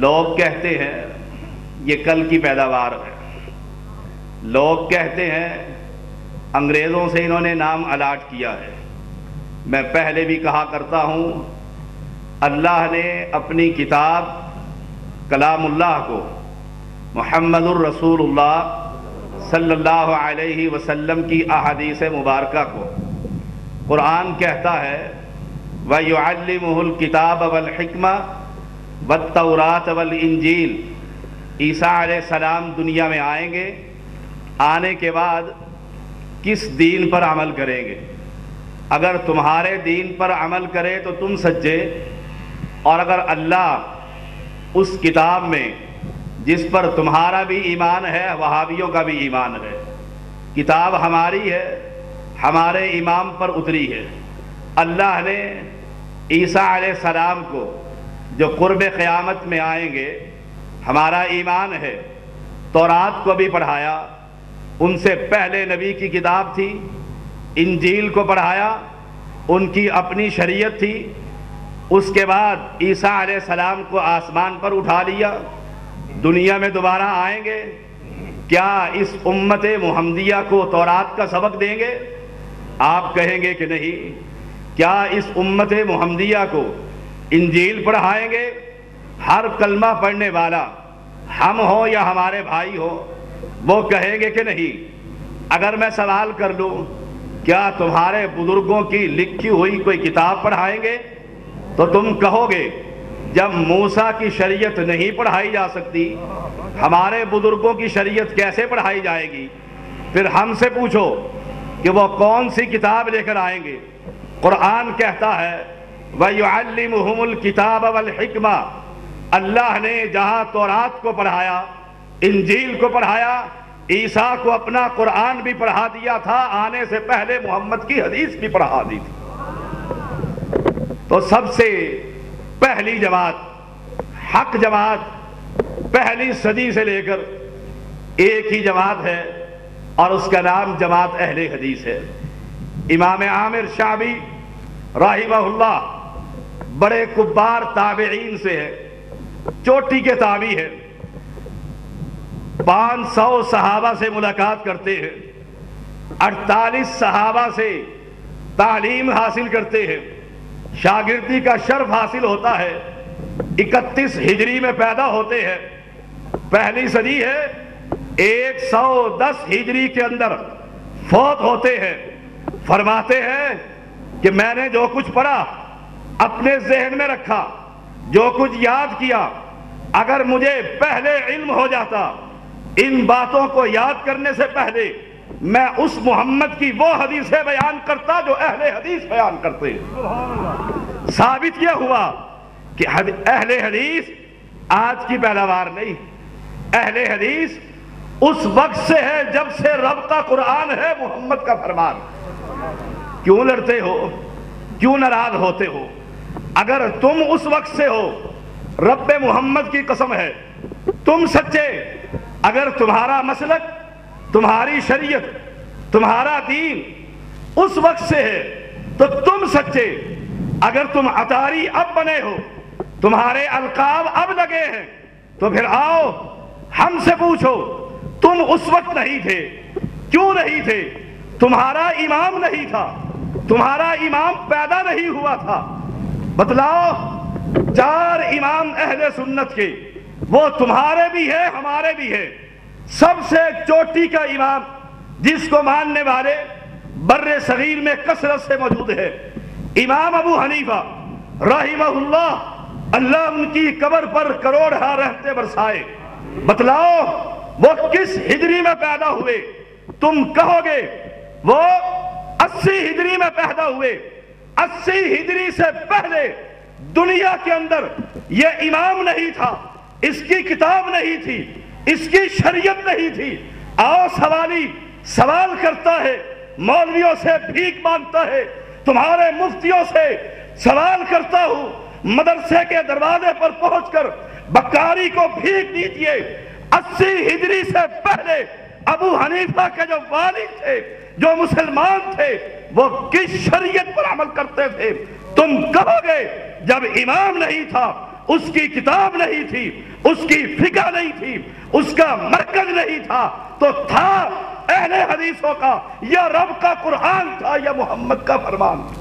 لوگ کہتے ہیں یہ کل کی پیداوار ہے، لوگ کہتے ہیں انگریزوں سے انہوں نے نام الاٹ کیا ہے۔ میں پہلے بھی کہا کرتا ہوں، اللہ نے اپنی کتاب کلام اللہ کو، محمد الرسول اللہ صلی اللہ علیہ وسلم کی احادیث مبارکہ کو، قرآن کہتا ہے وَيُعَلِّمُهُ الْكِتَابَ وَالْحِكْمَةَ وَالتَّوْرَاةَ وَالْإِنجِيلَ۔ عیسیٰ علیہ السلام دنیا میں آئیں گے، آنے کے بعد کس دین پر عمل کریں گے؟ اگر تمہارے دین پر عمل کرے تو تم سچے، اور اگر اللہ اس کتاب میں جس پر تمہارا بھی ایمان ہے، وہابیوں کا بھی ایمان ہے، کتاب ہماری ہے، ہمارے امام پر اتری ہے، اللہ نے عیسیٰ علیہ السلام کو جو قرب قیامت میں آئیں گے، ہمارا ایمان ہے، تورات کو بھی پڑھایا، ان سے پہلے نبی کی کتاب تھی، انجیل کو پڑھایا، ان کی اپنی شریعت تھی، اس کے بعد عیسیٰ علیہ السلام کو آسمان پر اٹھا لیا، دنیا میں دوبارہ آئیں گے، کیا اس امت محمدیہ کو تورات کا سبق دیں گے؟ آپ کہیں گے کہ نہیں۔ کیا اس امت محمدیہ کو انجیل پڑھائیں گے؟ ہر کلمہ پڑھنے والا، ہم ہوں یا ہمارے بھائی ہوں، وہ کہیں گے کہ نہیں۔ اگر میں سوال کر لوں کیا تمہارے بزرگوں کی لکھی ہوئی کوئی کتاب پڑھائیں گے؟ تو تم کہو گے جب موسیٰ کی شریعت نہیں پڑھائی جا سکتی، ہمارے بزرگوں کی شریعت کیسے پڑھائی جائے گی؟ پھر ہم سے پوچھو کہ وہ کون سی کتاب لے کر آئیں گے؟ قرآن کہتا ہے وَيُعَلِّمُهُمُ الْكِتَابَ وَالْحِكْمَةَ، اللہ نے جہاں تورات کو پڑھایا، انجیل کو پڑھایا، عیسیٰ کو اپنا قرآن بھی پڑھا دیا تھا، آنے سے پہلے محمد کی حدیث بھی پڑھا دی تھی۔ تو سب سے پہلی جماعت، حق جماعت، پہلی صدی سے لے کر ایک ہی جماعت ہے، اور اس کا نام جماعت اہل حدیث ہے۔ امام عامر شعبی رحمہ اللہ بڑے کبار تابعین سے ہے، چوٹی کے تابعی ہے، 500 صحابہ سے ملاقات کرتے ہیں، 48 صحابہ سے تعلیم حاصل کرتے ہیں، شاگردی کا شرف حاصل ہوتا ہے، 31 ہجری میں پیدا ہوتے ہیں، پہلی صدی ہے، 110 ہجری کے اندر فوت ہوتے ہیں۔ فرماتے ہیں کہ میں نے جو کچھ پڑھا اپنے ذہن میں رکھا، جو کچھ یاد کیا، اگر مجھے پہلے علم ہو جاتا، ان باتوں کو یاد کرنے سے پہلے میں اس محمد کی وہ حدیثیں بیان کرتا جو اہل حدیث بیان کرتے ہیں۔ ثابت یہ ہوا کہ اہل حدیث آج کی پیداوار نہیں، اہل حدیث اس وقت سے ہے جب سے رب کا قرآن ہے، محمد کا فرمان۔ کیوں لڑتے ہو؟ کیوں ناراض ہوتے ہو؟ اگر تم اس وقت سے ہو، رب محمد کی قسم ہے تم سچے، اگر تمہارا مسلک، تمہاری شریعت، تمہارا دین اس وقت سے ہے تو تم سچے۔ اگر تم عطاری اب بنے ہو، تمہارے القاب اب لگے ہیں، تو پھر آؤ ہم سے پوچھو تم اس وقت نہیں تھے، کیوں نہیں تھے؟ تمہارا امام نہیں تھا، تمہارا امام پیدا نہیں ہوا تھا۔ بتلاؤ 4 امام اہل سنت کے، وہ تمہارے بھی ہے، ہمارے بھی ہے۔ سب سے چوٹی کا امام جس کو ماننے والے بر صغیر میں کثرت سے موجود ہے، امام ابو حنیفہ رحمہ اللہ، اللہ ان کی قبر پر کروڑہ رحمتیں برسائے۔ بتلاؤ وہ کس ہجری میں پیدا ہوئے؟ تم کہو گے وہ 80 ہجری میں پیدا ہوئے۔ 80 ہجری سے پہلے دنیا کے اندر یہ امام نہیں تھا، اس کی کتاب نہیں تھی، اس کی شریعت نہیں تھی۔ آؤ سوالی سوال کرتا ہے، مولویوں سے بھیک مانگتا ہے، تمہارے مفتیوں سے سوال کرتا ہوں، مدرسے کے دروازے پر پہنچ کر بکاری کو بھیک دیجئے۔ 80 ہجری سے پہلے ابو حنیفہ کے جو والد تھے، جو مسلمان تھے، وہ کس شریعت پر عمل کرتے تھے؟ تم کہو گے جب امام نہیں تھا، اس کی کتاب نہیں تھی، اس کی فقہ نہیں تھی، اس کا مرکز نہیں تھا، تو تھا اہل حدیثوں کا یا رب کا قرآن تھا یا محمد کا فرمان تھا۔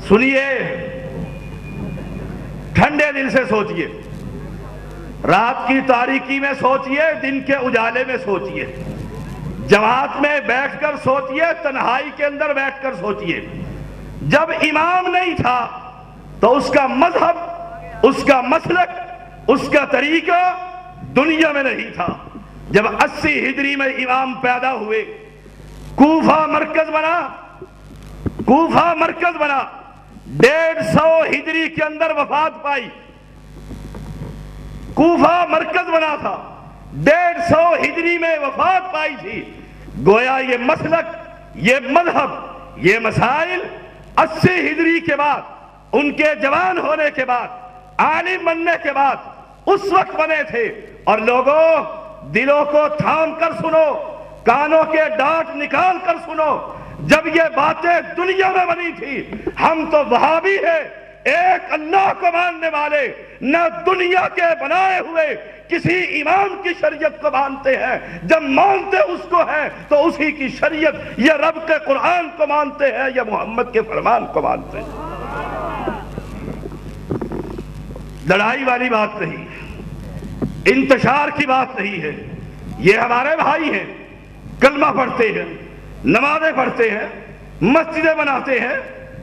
سنیے، ٹھنڈے دل سے سوچئے، رات کی تاریکی میں سوچئے، دن کے اجالے میں سوچئے، جماعت میں بیٹھ کر سوچئے، تنہائی کے اندر بیٹھ کر سوچئے۔ جب امام نہیں تھا تو اس کا مذہب، اس کا مسلک، اس کا طریقہ دنیا میں نہیں تھا۔ جب 80 ہجری میں امام پیدا ہوئے، کوفہ مرکز بنا، کوفہ مرکز بنا، 150 ہجری کے اندر وفات پائی۔ کوفہ مرکز بنا تھا، 150 ہجری میں وفات پائی تھی۔ گویا یہ مسلک، یہ مذہب، یہ مسائل 80 ہجری کے بعد، ان کے جوان ہونے کے بعد، عالم بننے کے بعد اس وقت بنے تھے۔ اور لوگوں، دلوں کو تھام کر سنو، کانوں کے ڈانٹ نکال کر سنو، جب یہ باتیں دنیا میں بنی تھی، ہم تو وہابی ہیں، ایک اللہ کو ماننے والے، نہ دنیا کے بنائے ہوئے کسی امام کی شریعت کو مانتے ہیں۔ جب مانتے اس کو ہیں تو اسی کی شریعت یا رب کے قرآن کو مانتے ہیں یا محمد کے فرمان کو مانتے ہیں۔ لڑائی والی بات نہیں، انتشار کی بات نہیں ہے۔ یہ ہمارے بھائی ہیں، کلمہ پڑھتے ہیں، نمازیں پڑھتے ہیں، مسجدیں بناتے ہیں،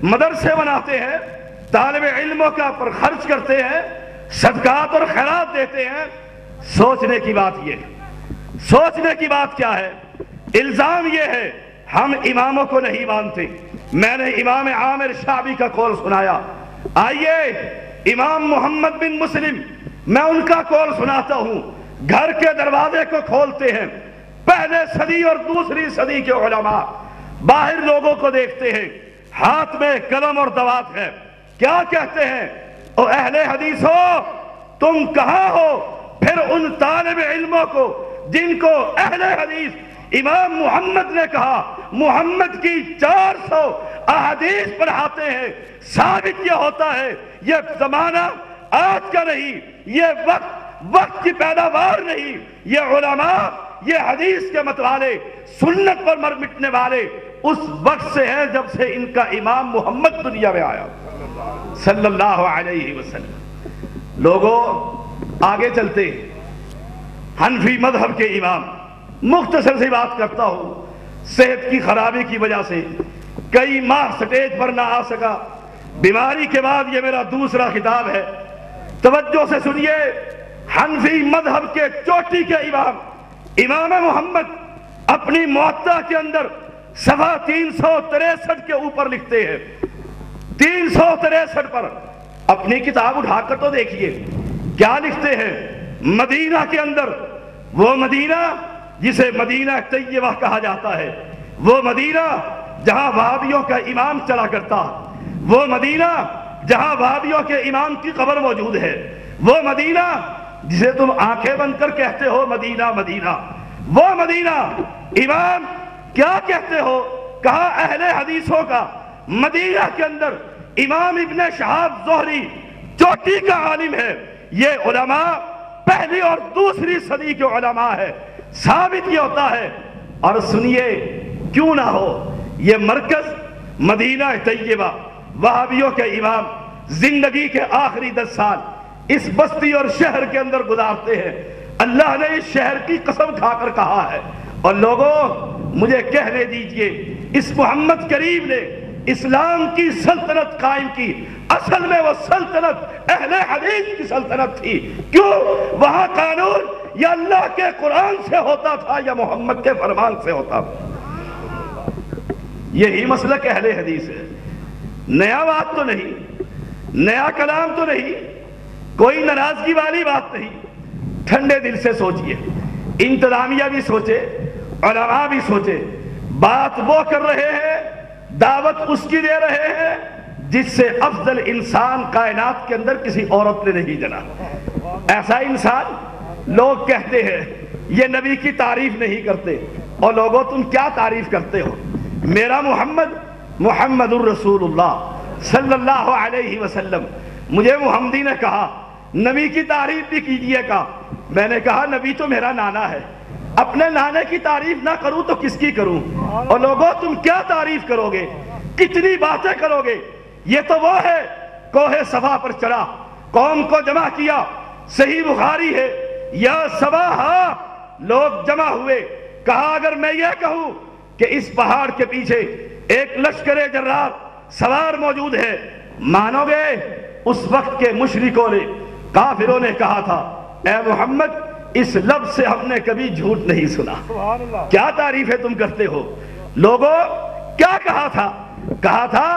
مدرسے بناتے ہیں، طالب علموں کا پر خرچ کرتے ہیں، صدقات اور خیرات دیتے ہیں۔ سوچنے کی بات یہ ہے، سوچنے کی بات کیا ہے؟ الزام یہ ہے ہم اماموں کو نہیں مانتے۔ میں نے امام عامر شعبی کا قول سنایا، آئیے امام محمد بن مسلم، میں ان کا قول سناتا ہوں۔ گھر کے دروازے کو کھولتے ہیں، پہلے صدی اور دوسری صدی کے علماء باہر لوگوں کو دیکھتے ہیں، ہاتھ میں قلم اور دوات ہے، کیا کہتے ہیں؟ او اہل حدیث ہو، تم کہاں ہو؟ پھر ان طالب علموں کو جن کو اہل حدیث امام محمد نے کہا، محمد کی 400 احادیث پڑھاتے ہیں، ثابت یہ ہوتا ہے یہ زمانہ آج کا نہیں، یہ وقت کی پیداوار نہیں، یہ علماء، یہ حدیث کے متوالے، سنت پر مر مٹنے والے اس وقت سے ہیں جب سے ان کا امام محمد دنیا میں آیا صلی اللہ علیہ وسلم۔ لوگوں آگے چلتے ہیں، حنفی مذہب کے امام، مختصر سی بات کرتا ہوں، صحت کی خرابی کی وجہ سے کئی ماہ سٹیج پر نہ آ سکا، بیماری کے بعد یہ میرا دوسرا خطاب ہے، توجہ سے سنیے۔ حنفی مذہب کے چوٹی کے امام، امام محمد اپنی موطا کے اندر صفحہ 363 کے اوپر لکھتے ہیں، 363 پر اپنی کتاب اٹھا کر تو دیکھیے کیا لکھتے ہیں۔ مدینہ کے اندر، وہ مدینہ جسے مدینہ طیبہ کہا جاتا ہے، وہ مدینہ جہاں وہابیوں کا امام چلا کرتا، وہ مدینہ جہاں وہابیوں کے امام کی قبر موجود ہے، وہ مدینہ جسے تم آنکھیں بند کر کہتے ہو مدینہ مدینہ، وہ مدینہ امام کیا کہتے ہو؟ کہا اہل حدیثوں کا مدینہ کے اندر امام ابن شہاب زہری چوٹی کا عالم ہے، یہ علماء پہلی اور دوسری صدی کے علماء ہے، ثابت یہ ہوتا ہے۔ اور سنیے، کیوں نہ ہو، یہ مرکز مدینہ طیبہ، وہابیوں کے امام زندگی کے آخری 10 سال اس بستی اور شہر کے اندر گزارتے ہیں۔ اللہ نے اس شہر کی قسم کھا کر کہا ہے، اور لوگوں مجھے کہنے دیجئے، اس محمد کریم نے اسلام کی سلطنت قائم کی، اصل میں وہ سلطنت اہل حدیث کی سلطنت تھی۔ کیوں؟ وہاں قانون یا اللہ کے قرآن سے ہوتا تھا یا محمد کے فرمان سے ہوتا تھا۔ یہی مسلک اہل حدیث ہے، نیا بات تو نہیں، نیا کلام تو نہیں، کوئی ناراضگی والی بات نہیں۔ ٹھنڈے دل سے سوچئے، انتظامیہ بھی سوچے، علماء بھی سوچے، بات وہ کر رہے ہیں، دعوت اس کی دے رہے ہیں جس سے افضل انسان کائنات کے اندر کسی عورت نے نہیں جنا۔ ایسا انسان لوگ کہتے ہیں یہ نبی کی تعریف نہیں کرتے، اور لوگوں تم کیا تعریف کرتے ہو؟ میرا محمد الرسول اللہ صلی اللہ علیہ وسلم، مجھے محمدی نے کہا نبی کی تعریف بھی کیجئے گا، میں نے کہا نبی تو میرا نانا ہے، اپنے نانے کی تعریف نہ کروں تو کس کی کروں؟ اور لوگوں تم کیا تعریف کرو گے، کتنی باتیں کرو گے؟ یہ تو وہ ہے کوہ صفا پر چڑھا، قوم کو جمع کیا، صحیح بخاری ہے، یا صباحا، لوگ جمع ہوئے، کہا اگر میں یہ کہوں کہ اس پہاڑ کے پیچھے ایک لشکر جرار سوار موجود ہے، مانو گے؟ اس وقت کے مشرکوں نے، کافروں نے کہا تھا اے محمد اس لفظ سے ہم نے کبھی جھوٹ نہیں سنا، کیا تعریفیں تم کرتے ہو؟ لوگوں کیا کہا تھا؟ کہا تھا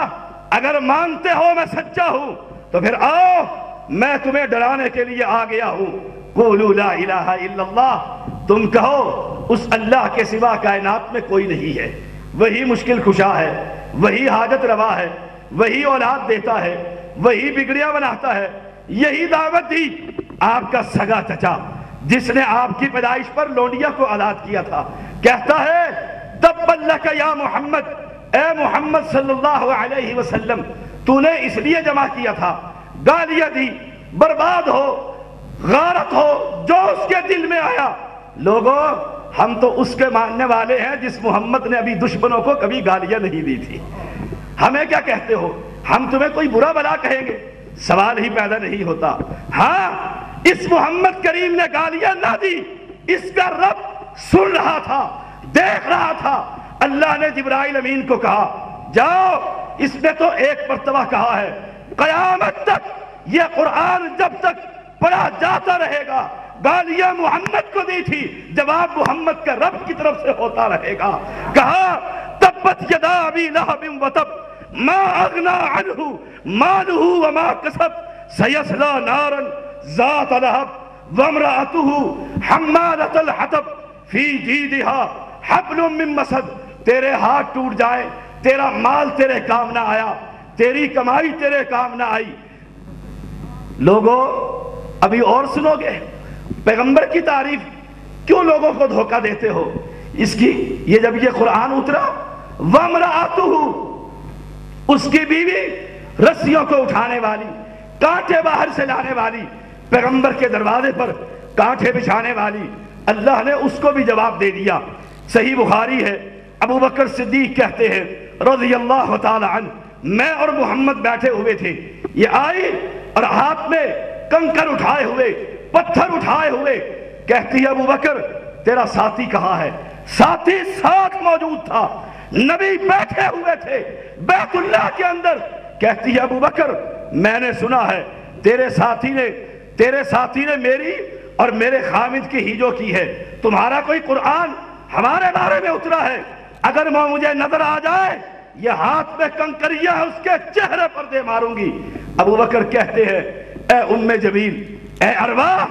اگر مانتے ہو میں سچا ہوں تو پھر آؤ میں تمہیں ڈرانے کے لیے آ گیا ہوں، قولوا لا الہ الا اللہ، تم کہو اس اللہ کے سوا کائنات میں کوئی نہیں ہے، وہی مشکل کشا ہے، وہی حاجت روا ہے، وہی اولاد دیتا ہے، وہی بگڑیاں بناتا ہے۔ یہی دعوت دی آپ کا سگا چچا جس نے آپ کی پیدائش پر لونڈیا کو آزاد کیا تھا، کہتا ہے تبا لک یا محمد، اے محمد صلی اللہ علیہ وسلم تو نے اس لیے جمع کیا تھا، گالیاں دی، برباد ہو، غارت ہو، جو اس کے دل میں آیا۔ لوگوں ہم تو اس کے ماننے والے ہیں جس محمد نے ابھی دشمنوں کو کبھی گالیاں نہیں دی تھی، ہمیں کیا کہتے ہو؟ ہم تمہیں کوئی برا بلا کہیں گے؟ سوال ہی پیدا نہیں ہوتا۔ ہاں اس محمد کریم نے گالیاں نہ دی، اس کا رب سن رہا تھا، دیکھ رہا تھا۔ اللہ نے جبرائیل امین کو کہا جاؤ، اس نے تو ایک مرتبہ کہا ہے قیامت تک یہ قرآن جب تک پڑھا جاتا رہے گا، گالیاں محمد کو دی تھی، جواب محمد کا رب کی طرف سے ہوتا رہے گا۔ کہا تبت یدا ابی لہب وتب ما اغنا عنہ مالہ وما کسب سیصلی نارا ذات لہب وامرأتہ حمالۃ الحطب فی جیدہا حبل من مسد۔ تیرے ہاتھ ٹوٹ جائے، تیرا مال تیرے کام نہ آیا، تیری کمائی تیرے کام نہ آئی۔ لوگوں ابھی اور سنو گے، پیغمبر کی تعریف کیوں لوگوں کو دھوکہ دیتے ہو؟ اس کی یہ جب یہ قرآن اترا وامرأتہ، اس کی بیوی رسیوں کو اٹھانے والی، کانٹے باہر سے لانے والی، پیغمبر کے دروازے پر کانٹے بچھانے والی، اللہ نے اس کو بھی جواب دے دیا۔ صحیح بخاری ہے، ابو بکر صدیق کہتے ہیں رضی اللہ تعالی عنہ، میں اور محمد بیٹھے ہوئے تھے، یہ آئی اور ہاتھ میں کنکر اٹھائے ہوئے، پتھر اٹھائے ہوئے، کہتی ہے ابو بکر تیرا ساتھی کہاں ہے؟ ساتھی ساتھ موجود تھا، نبی بیٹھے ہوئے تھے بیت اللہ کے اندر۔ کہتی ہے ابو بکر میں نے سنا ہے تیرے ساتھی نے میری اور میرے خامد کی ہیجو کی ہے، تمہارا کوئی قرآن ہمارے بارے میں اترا ہے؟ اگر وہ مجھے نظر آ جائے یہ ہاتھ میں کنکریاں اس کے چہرے پر دے ماروں گی۔ ابو بکر کہتے ہیں اے ام جمیل، اے ارواح،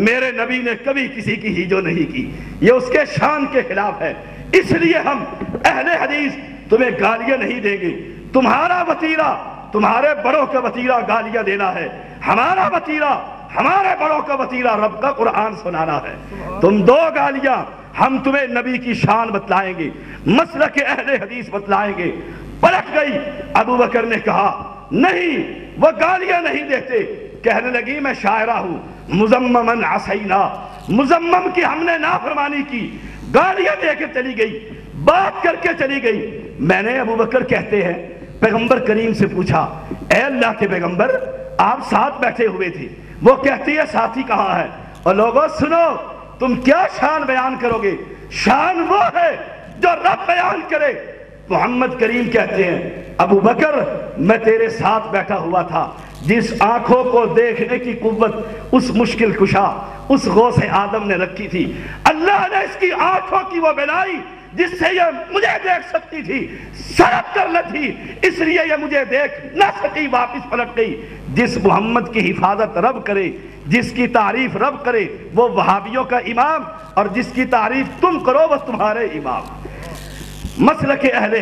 میرے نبی نے کبھی کسی کی ہیجو نہیں کی، یہ اس کے شان کے خلاف ہے، اس لیے ہم اہل حدیث تمہیں گالیاں نہیں دیں گے۔ تمہارا وتیرہ، تمہارے بڑوں کا وتیرہ گالیاں دینا ہے، ہمارا وتیرہ، ہمارے بڑوں کا وتیرہ رب کا قرآن سنانا ہے۔ تم دو گالیاں، ہم تمہیں نبی کی شان بتلائیں گے، مسلک اہل حدیث بتلائیں گے۔ پلٹ گئی، ابو بکر نے کہا نہیں وہ گالیاں نہیں دیتے، کہنے لگی میں شاعرہ ہوں، مزممن عصینا، مزمم کی ہم نے نافرمانی کی، گالیاں دے کے چلی گئی، بات کر کے چلی گئی۔ میں نے ابو بکر کہتے ہیں پیغمبر کریم سے پوچھا اے اللہ کے پیغمبر آپ ساتھ بیٹھے ہوئے تھے، وہ کہتی ہے ساتھی کہاں ہے؟ اور لوگوں سنو تم کیا شان بیان کرو گے؟ شان وہ ہے جو رب بیان کرے۔ محمد کریم کہتے ہیں ابو بکر میں تیرے ساتھ بیٹھا ہوا تھا، جس آنکھوں کو دیکھنے کی قوت اس مشکل کشا اس غوث آدم نے رکھی تھی، اللہ نے اس کی آنکھوں کی وہ بنائی جس سے یہ مجھے دیکھ سکتی تھی، سرک کر لتھی، اس لیے یہ مجھے دیکھ نہ سکی، واپس پلٹ گئی۔ جس محمد کی حفاظت رب کرے، جس کی تعریف رب کرے، وہ وہابیوں کا امام، اور جس کی تعریف تم کرو وہ تمہارے امام۔ مسلک اہل